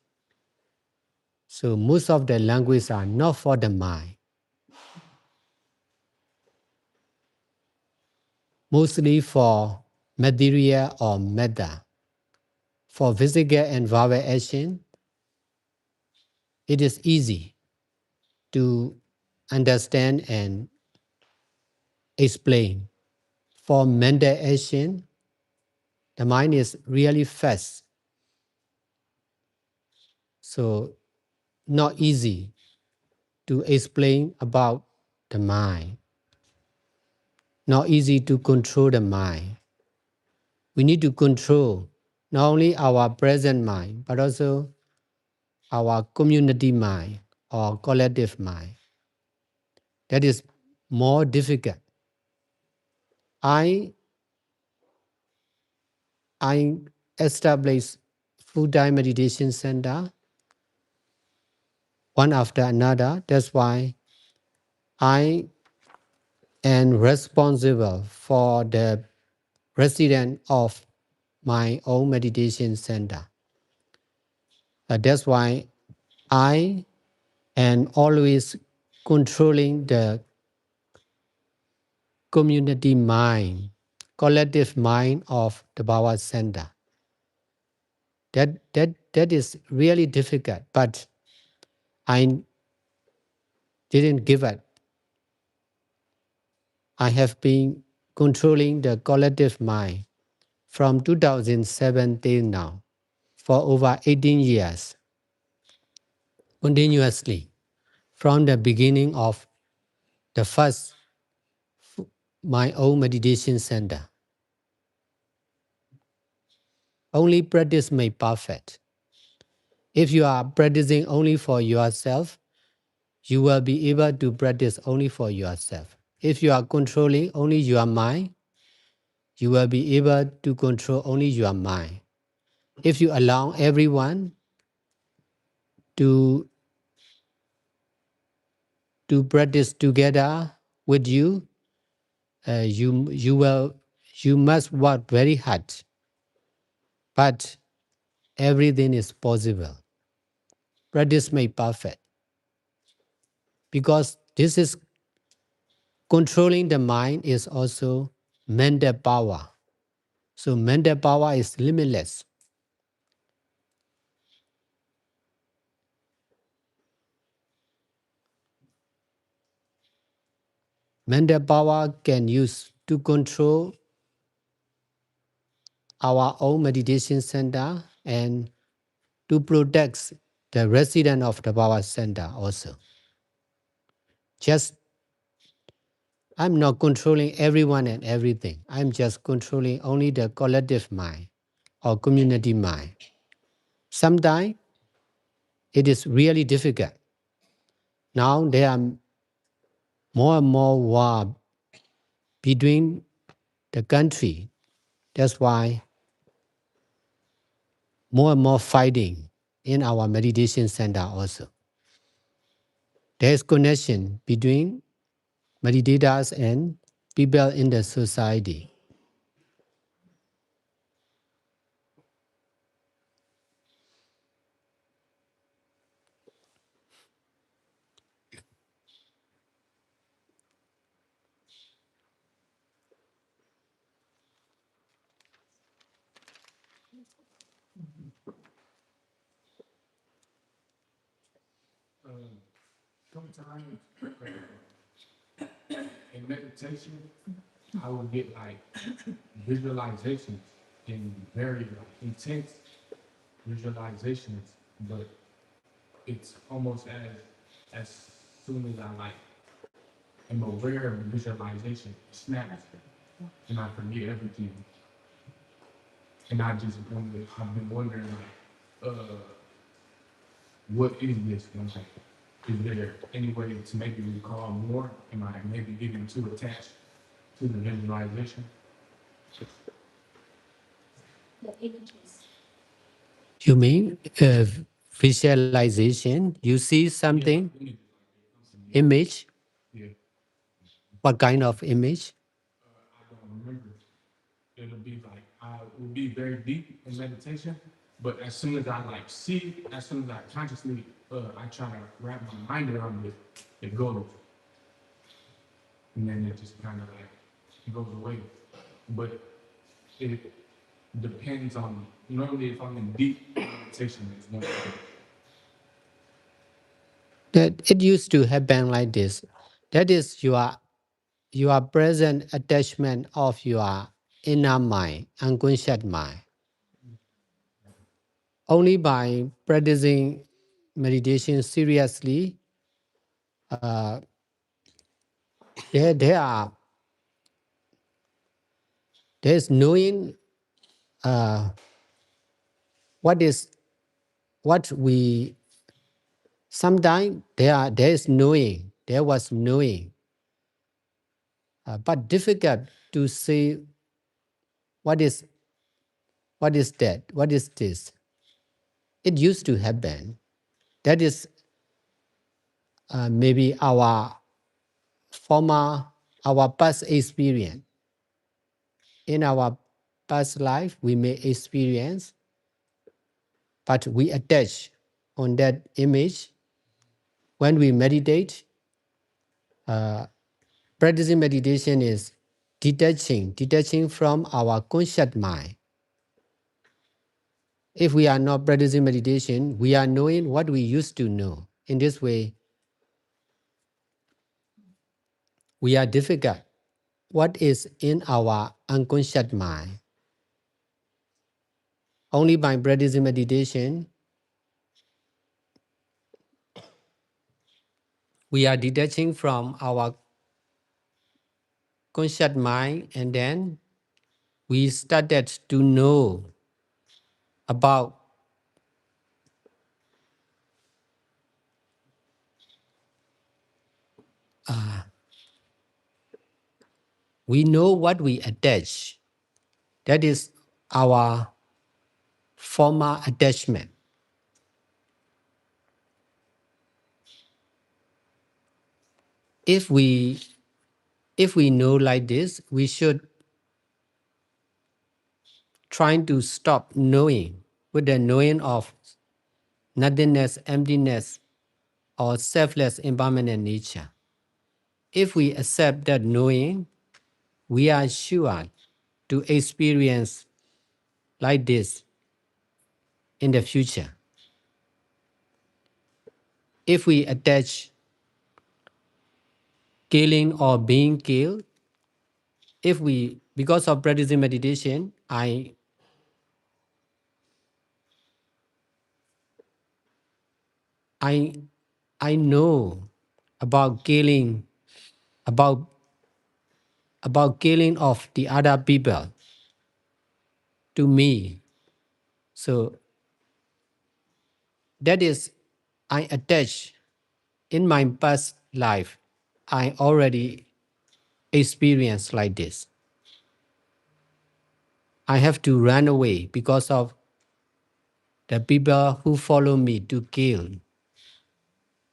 So most of the language are not for the mind, mostly for material or matter. For physical and verbal action, it is easy to understand and explain. For mental action, the mind is really fast So not easy to explain about the mind, not easy to control the mind. We need to control not only our present mind, but also our community mind or collective mind. That is more difficult. I I established full-time meditation center one after another. That's why I am responsible for the resident of my own meditation center. That's why I am always controlling the community mind, collective mind of the Baba Center. That is really difficult, but I didn't give up. I have been controlling the collective mind from 2007 till now for over 18 years, continuously, from the beginning of the first my own meditation center. Only practice made perfect. If you are practicing only for yourself, you will be able to practice only for yourself. If you are controlling only your mind, you will be able to control only your mind. If you allow everyone to, to practice together with you, you must work very hard. But everything is possible. Practice made perfect. Because this is controlling the mind is also mental power. So mental power is limitless. Mental power can use to control our own meditation center and to protect the resident of the power center also. Just I'm not controlling everyone and everything. I'm just controlling only the collective mind or community mind. Sometimes it is really difficult. Now there are more and more war between the country. That's why more and more fighting in our meditation center also. There is connection between meditators and people in the society. Sometimes in meditation, I would get like visualizations and very like, intense visualizations, but it's almost as soon as I like am aware of the visualization, it snaps and I forget everything. And I just wonder, I've been wondering like, what is this? And like, is there any way to maybe recall more? Am I maybe getting too attached to the visualization? The images. You mean visualization? You see something, image? Yeah, What kind of image? I don't remember. It'll be like I will be very deep in meditation, but as soon as I like see, as soon as I consciously, I try to wrap my mind around it, it goes, and then it just kind of like goes away. But it depends on normally if I'm in deep meditation, it's one thing. That it used to happen like this. That is your present attachment of your inner mind, unconscious mind. Only by practicing meditation seriously, there is knowing uh, what we sometimes there is knowing, there was knowing, but difficult to say what is that, what is this. It used to happen. That is maybe our past experience. In our past life, we may experience, but we attach on that image. When we meditate, practicing meditation is detaching from our conscious mind. If we are not practicing meditation, we are knowing what we used to know. In this way, we are difficult. What is in our unconscious mind? Only by practicing meditation, we are detaching from our conscious mind, and then we started to know about we know what we attach. That is our former attachment. If we know like this, we should try to stop knowing with the knowing of nothingness, emptiness, or selfless impermanent nature. If we accept that knowing, we are sure to experience like this in the future. If we attach killing or being killed, if we, because of practicing meditation, I know about killing, about killing of the other people to me. So that is, I attach in my past life. I already experienced like this. I have to run away because of the people who follow me to kill.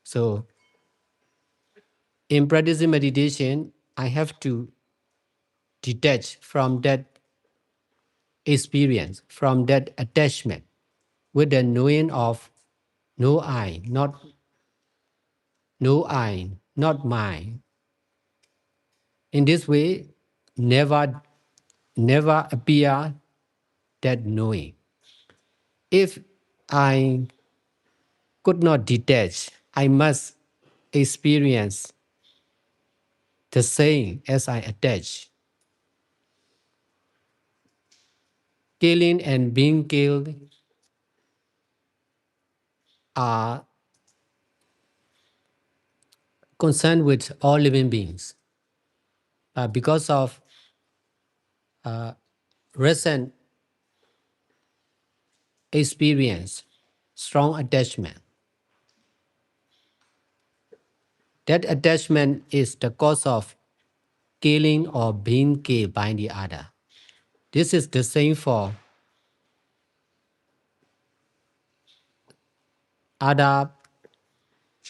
So in practicing meditation, I have to detach from that experience, from that attachment, with the knowing of no I, not mine. In this way, never appear that knowing. If I could not detach, I must experience the same as I attach. Killing and being killed are concerned with all living beings. Because of recent experience, strong attachment. That attachment is the cause of killing or being killed by the other. This is the same for other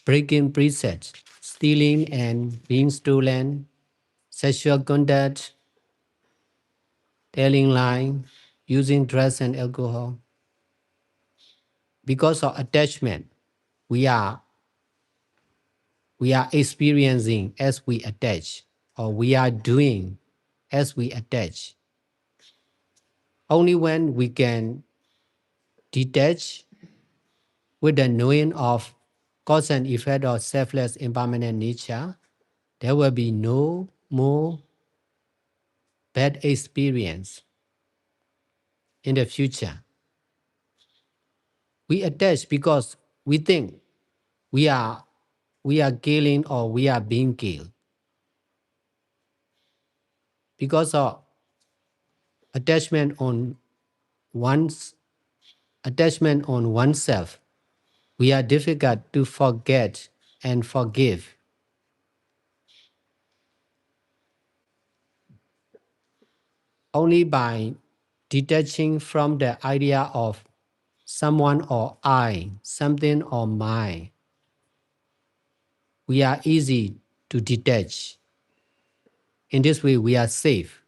breaking precepts, stealing and being stolen, sexual conduct, telling lies, using drugs and alcohol. Because of attachment, we are experiencing as we attach, or we are doing as we attach. Only when we can detach with the knowing of cause and effect of selfless impermanent nature, there will be no more bad experience in the future. We attach because we think we are killing or we are being killed because of attachment on one's attachment on oneself. We are difficult to forget and forgive. Only by detaching from the idea of someone or I, something or mine, we are easy to detach. In this way, we are safe.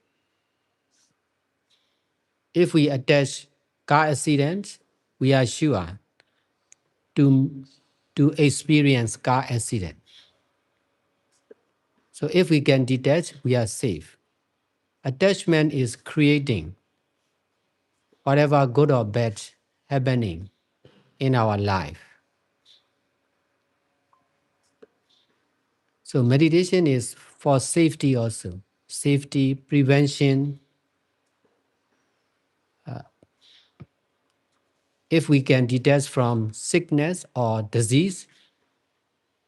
If we attach car accident, we are sure to, to experience car accident. So if we can detach, we are safe. Attachment is creating whatever good or bad happening in our life. So meditation is for safety also. Safety, prevention. If we can detach from sickness or disease,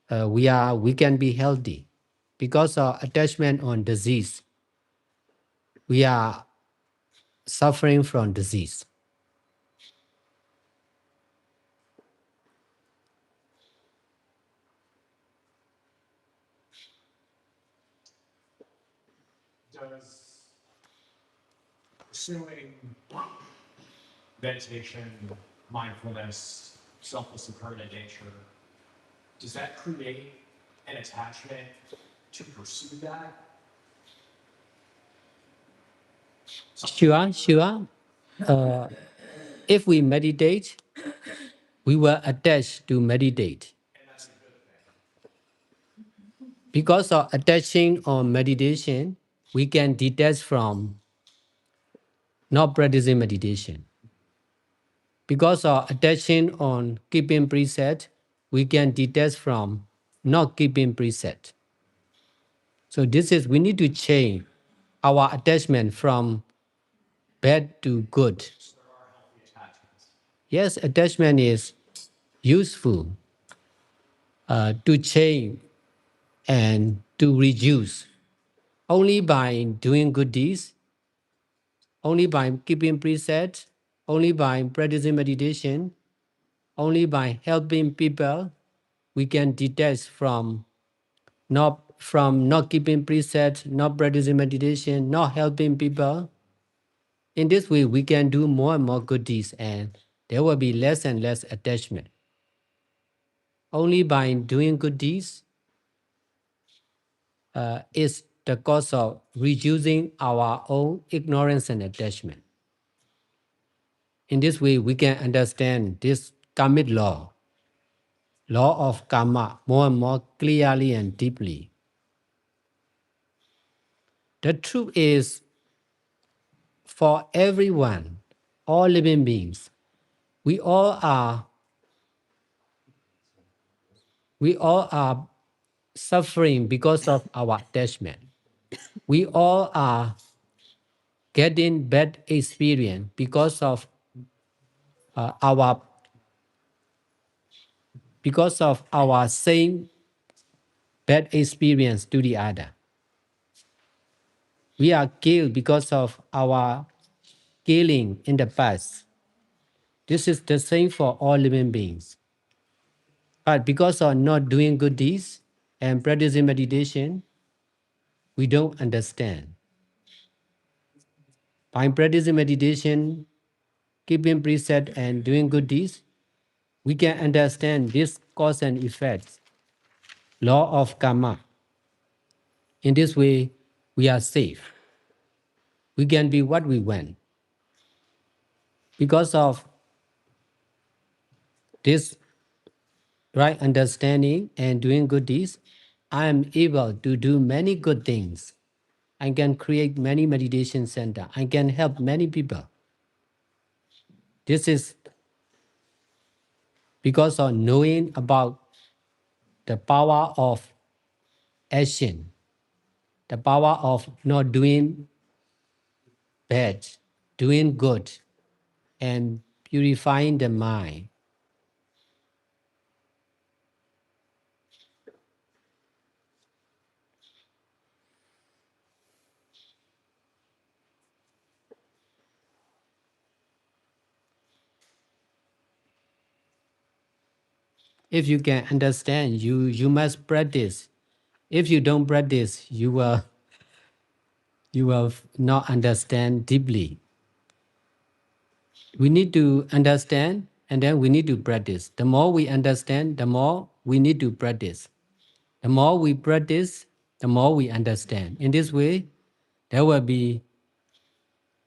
we can be healthy. Because of attachment on disease, we are suffering from disease. Does pursuing meditation, mindfulness, self-discipline in nature, does that create an attachment to pursue that? Sure. Uh, if we meditate, we will attach to meditate. And that's a good thing. Because of attaching on meditation, we can detach from not practicing meditation. Because of attaching on keeping preset, we can detach from not keeping preset. So we need to change our attachment from bad to good. So there are healthy attachments. Yes, attachment is useful to change and to reduce. Only by doing good deeds, only by keeping preset, only by practicing meditation, only by helping people, we can detach from not keeping preset, not practicing meditation, not helping people. In this way, we can do more and more good deeds and there will be less and less attachment. Only by doing good deeds is the cause of reducing our own ignorance and attachment. In this way, we can understand this karmic law of karma, more and more clearly and deeply. The truth is, for everyone, all living beings, we all are suffering because of our attachment. We all are getting bad experience because of our saying bad experience to the other. We are killed because of our killing in the past. This is the same for all living beings. But because of not doing good deeds and practicing meditation, we don't understand. By practicing meditation, keeping preset and doing good deeds, we can understand this cause and effect, law of karma. In this way, we are safe. We can be what we want. Because of this right understanding and doing good deeds, I am able to do many good things. I can create many meditation centers. I can help many people. This is because of knowing about the power of action, the power of not doing bad, doing good, and purifying the mind. If you can understand, you must practice. If you don't practice, you will not understand deeply. We need to understand, and then we need to practice. The more we understand, the more we need to practice. The more we practice, the more we understand. In this way, there will be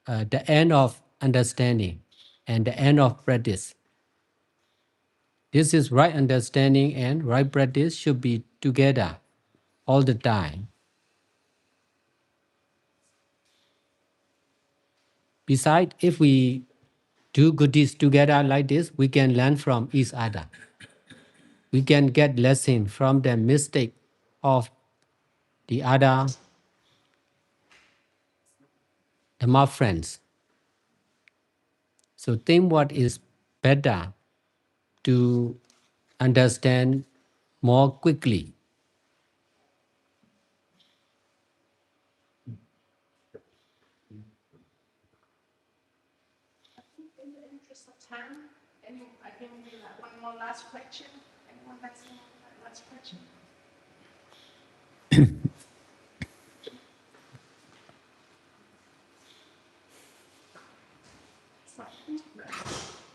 the end of understanding and the end of practice. This is right understanding and right practice should be together all the time. Besides, if we do good deeds together like this, we can learn from each other. We can get lesson from the mistake of the other Dhamma friends. So think what is better to understand more quickly. In the interest of time, I can do one more last question. Anyone has one last question?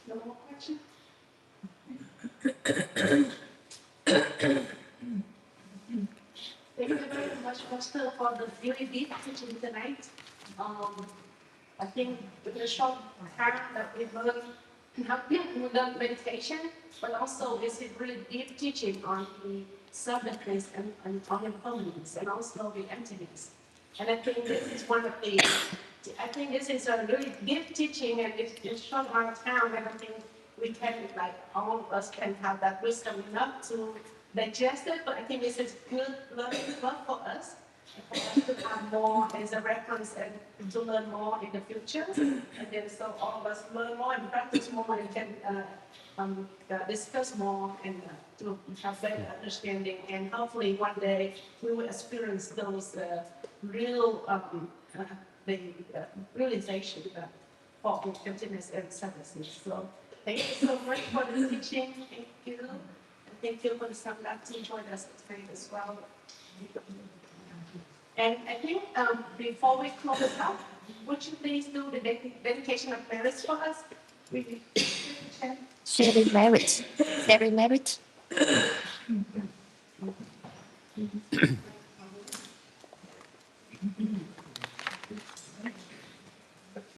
No more questions? Thank you very much, Pastor, for the very deep teaching tonight. I think with the short time that we learned, not we learned meditation, but also it's a really deep teaching on the selflessness and on impermanence and also the emptiness. And I think this is one of the, I think this is a really deep teaching and it's short amount of time and I think we can, like all of us can have that wisdom enough to digest it, but I think this is good learning curve for us for us to have more as a reference and to learn more in the future. And then so all of us learn more and practice more and can discuss more and to have better understanding. And hopefully one day we will experience those real the realization for emptiness and sadness. So thank you so much for the teaching. Thank you. And thank you for the Samlat to join us tonight as well. And I think before we close out, would you please do the dedication of merits for us? Sharing merit. Sharing merit.